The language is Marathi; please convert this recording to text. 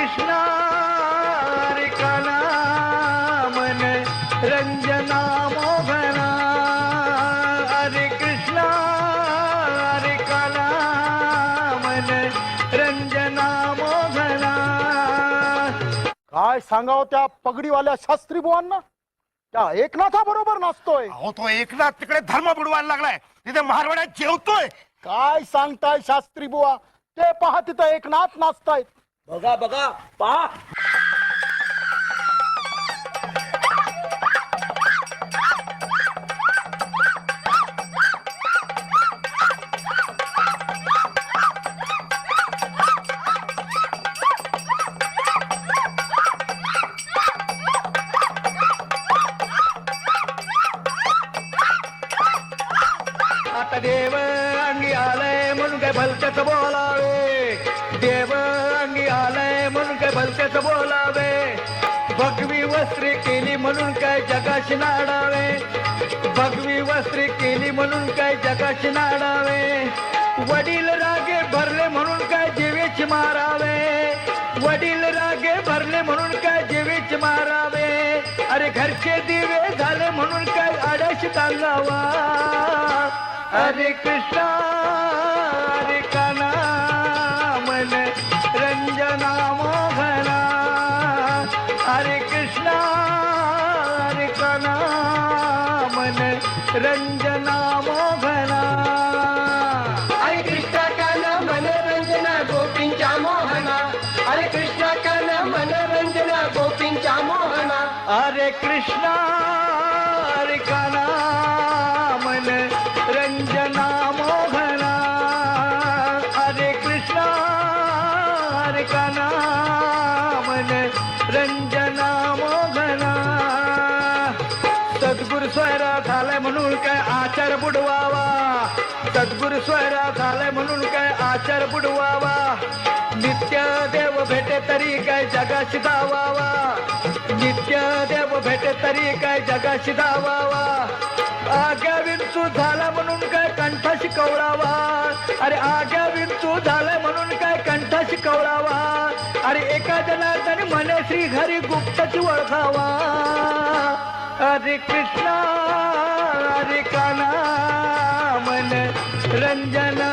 कृष्णा हरे काना मन रंजना मोहना हरे कृष्णा हरे काना मन रंजना मोहना. काय सांगाव त्या पगडीवाल्या शास्त्री बुवांना, त्या एकनाथा बरोबर नाचतोय. अहो तो एकनाथ तिकडे धर्म बुडवायला लागलाय, तिथे महारवाड्यात जेवतोय. काय सांगताय शास्त्री बुवा, ते पहा तिथं एकनाथ नाचतायत. बघा बघा पहा. आता देव अंगी आलंय म्हणून काय भलत्याच बोलावे, देव अंगी आलंय म्हणून काय भलत्याच बोलावे. भगवी वस्त्रे केली म्हणून काय जगाशी नाडावे, भगवी वस्त्रे केली म्हणून काय जगाशी नाडावे. वडील रागे भरले म्हणून काय जीवेची मारावे, वडील रागे भरले म्हणून काय जीवेची मारावे. अरे घरचे दिवे झाले म्हणून काय आडाशी टांगावा. हरे कृष्णा हरे काना मन रंजना मोहना हरे कृष्णा हरे काना मन रंजना मोहना. हरे कृष्णा काना मनोरंजना गोपींच्या मोहना. हरे कृष्णा काना मनोरंजना गोपींच्या मोहना. हरे कृष्णा हरे काना मन रंजना मोहना हरे कृष्णा हरे काना मन रंजना मोहना. सद्गुरु स्वरा झालाय म्हणून काय आचार बुडवावा, सद्गुरु स्वरा झालाय म्हणून काय आचार बुडवावा. नित्य देव भेटे तरी काय जगाशी धावावा, नित्य देव भेटे तरी काय जगाशी धावावा. आग्या विंचू झाला म्हणून काय कंठाशी कवळावा, अरे आग्या विंचू झाला म्हणून काय कंठाशी कवळावा. अरे एका जनार्दन म्हणे श्री हरी गुप्तची ओळखावा. हरे कृष्णा हरे काना मन रंजना